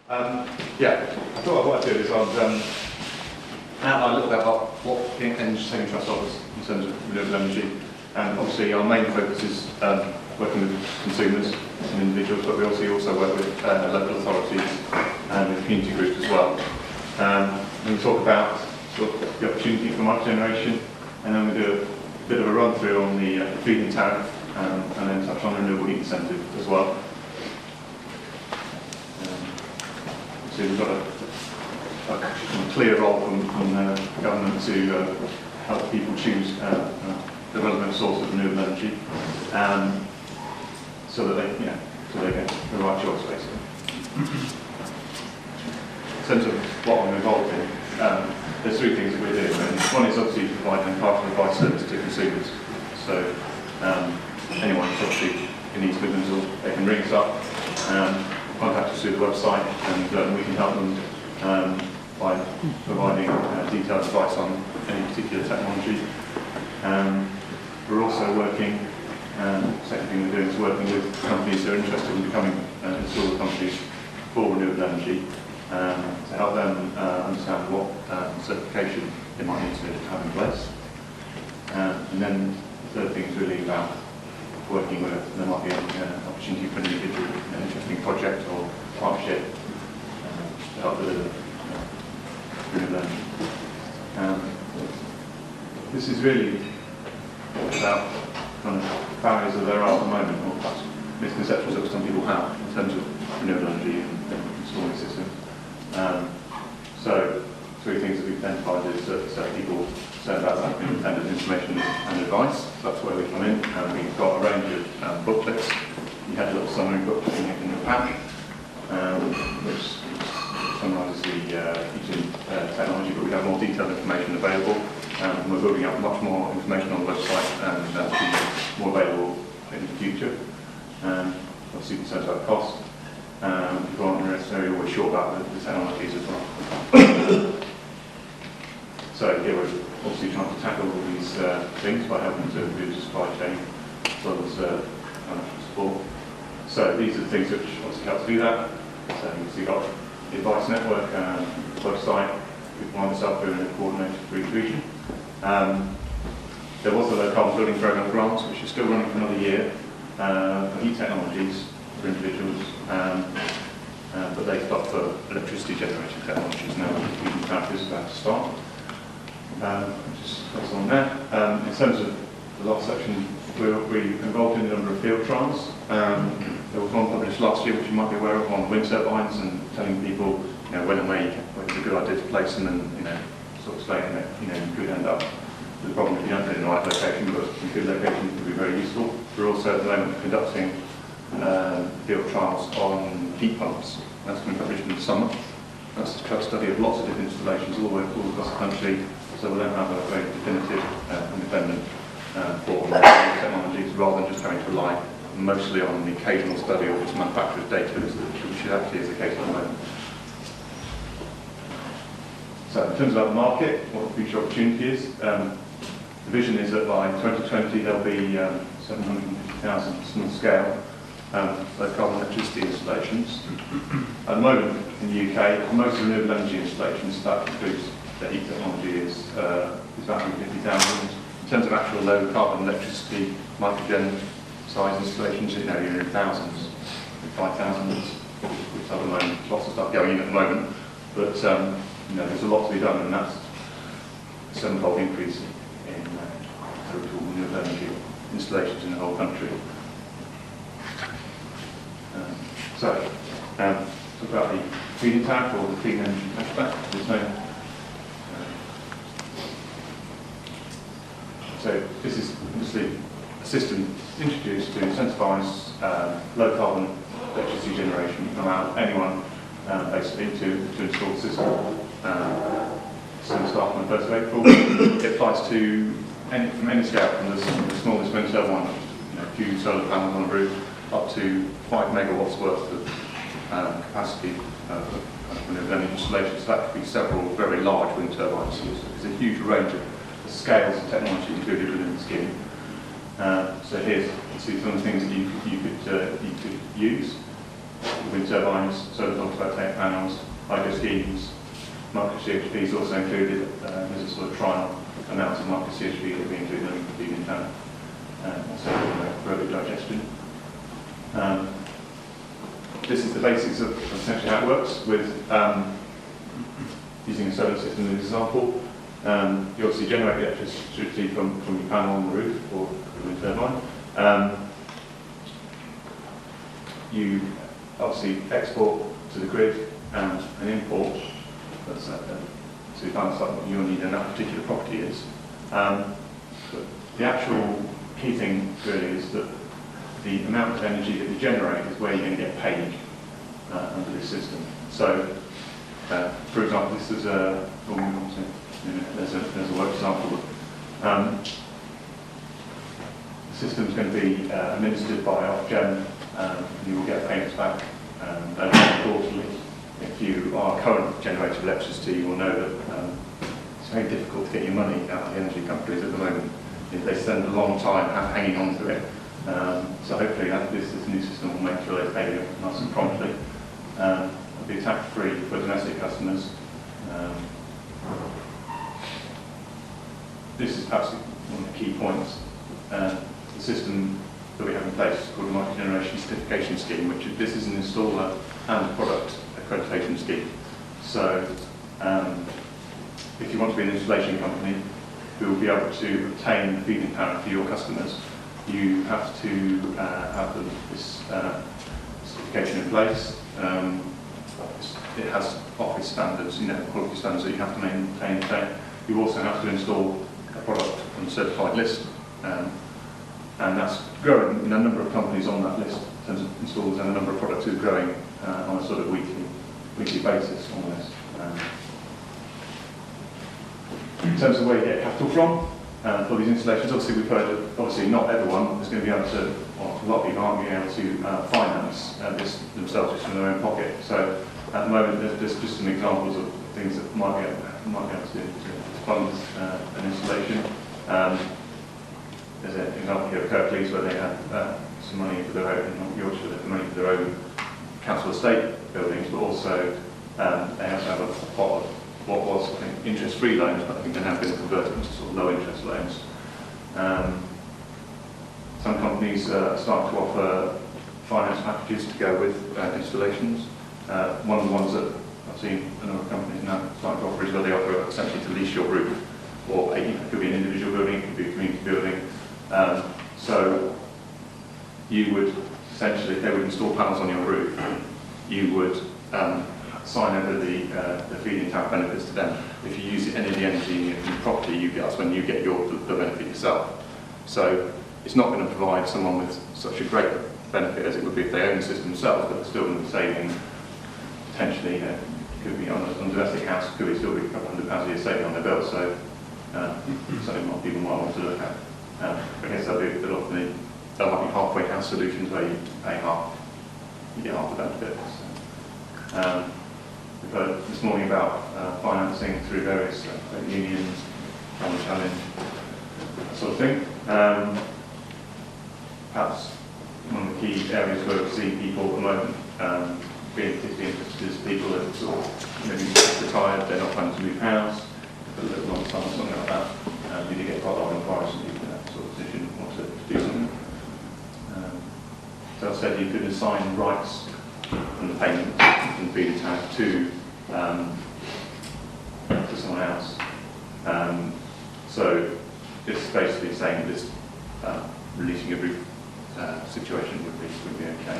Yeah, I thought what I'd do is I'd outline a little bit about what Energy Saving Trust offers in terms of renewable energy. And obviously our main focus is working with consumers and individuals, but we also work with local authorities and with community groups as well. And we talk about sort of the opportunity for market generation, and then we do a bit of a run through on the feed-in tariff, and then touch on the renewable heat incentive as well. So we've got a clear role from government to help people choose the relevant source of renewable energy, so that they get the right choice, basically. In terms of what I'm involved in, there's three things that we do. And one is obviously providing a partial advice service to consumers. So anyone obviously who needs Midlands, they can ring us up, contact us through the website, and we can help them by providing detailed advice on any particular technology. We're also working, second thing we're doing is working with companies that are interested in becoming installer companies for renewable energy, to help them understand what certification they might need to have in place. And then the third thing is really about working with, there might be an opportunity for an individual, an interesting project or partnership to help deliver renewable energy. This is really about kind of barriers that there are at the moment, or perhaps misconceptions that some people have in terms of renewable energy and installing systems. So three things that we've identified is that people say about that independent information and advice. So that's where we come in, and we've got a range of booklets. You had a little summary book in your pack, which summarises the heating technology, but we have more detailed information available. And we're building up much more information on the website, and that'll be more available in the future. Obviously, concerns about cost. People aren't necessarily always sure about the technologies as well. So here we're obviously trying to tackle all these things by helping to reduce the supply chain as well as financial support. So these are the things which obviously help to do that. So you've got the advice network, website. We find myself doing a coordinated for each region. There was the low carbon building programme grants, which is still running for another year for heat technologies for individuals, but they stopped for electricity generation technologies now. The feed-in tariff is about to start. Just goes on there. In terms of the last section, we're involved in a number of field trials. There was one published last year, which you might be aware of, on wind turbines, and telling people, when and where it's a good idea to place them, and sort of explaining that you could end up with a problem if you don't put it in the right location, but a good location could be very useful. We're also at the moment conducting field trials on heat pumps. That's going to be published in the summer. That's a study of lots of different installations all across the country, so we'll then have a very definitive, independent thought on technologies, rather than just having to rely mostly on the occasional study of its manufacturer's data, which actually is the case at the moment. So in terms of the market, what the future opportunity is, the vision is that by 2020 there'll be 750,000 small scale low carbon electricity installations. At the moment in the UK, most renewable energy installations, that includes the heat technology, is about 150,000. In terms of actual low carbon electricity microgen size installations, you're in thousands, 5,000. At the moment, lots of stuff going in at the moment, but there's a lot to be done, and that's a 7-fold increase in total renewable energy installations in the whole country. Talk about the feed-in tariff, or the clean energy cashback. There's no. So this is obviously a system introduced to incentivise low carbon electricity generation, and allow anyone basically to install the system. It's going to start on the 1st of April. It applies to from any scale, from the smallest wind turbine, a few solar panels on a roof, up to 5 megawatts worth of capacity of renewable energy installations. So that could be several very large wind turbines. So there's a huge range of scales of technology included within the scheme. So here's you see some of the things that you could use. We've wind turbines, solar photovoltaic panels, hydro schemes. Micro CHP is also included. There's a sort of trial amount of micro CHP that will be included in the feed-in tariff, also aerobic digestion. This is the basics of essentially how it works with using a solar system as an example. You obviously generate the electricity from your panel on the roof or the wind turbine. You obviously export to the grid and import. That's to balance up what your need in that particular property is. But the actual key thing really is that the amount of energy that you generate is where you're going to get paid under this system. So, for example, this is there's a work example. The system is going to be administered by Ofgem. You will get payments back quarterly. If you are a current generator of electricity, you will know that it's very difficult to get your money out of the energy companies at the moment. They spend a long time hanging on to it. So hopefully this new system will make sure they pay you nice and promptly. It'll be tax-free for domestic customers. This is perhaps one of the key points. The system that we have in place is called a Multi-Generation Certification Scheme, this is an installer and product accreditation scheme. So if you want to be an installation company who will be able to obtain the feed-in tariff for your customers, you have to have this certification in place. It has office standards, quality standards that you have to maintain. You also have to install a product on a certified list, and that's growing. A number of companies on that list in terms of installers, and a number of products is growing on a sort of weekly basis almost. In terms of where you get capital from for these installations, obviously we've heard that obviously not everyone is going to be able to, or a lot of people aren't going to be able to finance this themselves just from their own pocket. So at the moment there's just some examples of things that might be able to fund an installation. There's an example here of Kirklees where they had some money for their own, in North Yorkshire, they had money for their own council estate buildings, but also they have to have a pot of what was, I think, interest-free loans, but I think they have been converted into sort of low-interest loans. Some companies are starting to offer finance packages to go with installations. One of the ones that I've seen a number of companies now starting to offer is where they offer essentially to lease your roof, or it could be an individual building, it could be a community building. So you would essentially, if they would install panels on your roof, you would sign over the feed-in tariff benefits to them. If you use any of the energy in your property, that's when you get the benefit yourself. So it's not going to provide someone with such a great benefit as it would be if they own the system themselves, but they're still going to be saving potentially, could be on a domestic house, could be still be a couple £100 a year saving on their bill. So something more people might want to look at. I guess there might be halfway house solutions where you pay half, you get half the benefit. So, we've heard this morning about financing through various unions, family challenge, that sort of thing. Perhaps one of the key areas where we see people at the moment being particularly interested is people that are sort of maybe retired, they're not planning to move house, but a little long time or something like that. You do get quite a lot of inquiries from people in that sort of position who want to do something. So I said you could assign rights from the payment and feed-in tariff to someone else. So this is basically saying that this releasing a roof situation would be okay.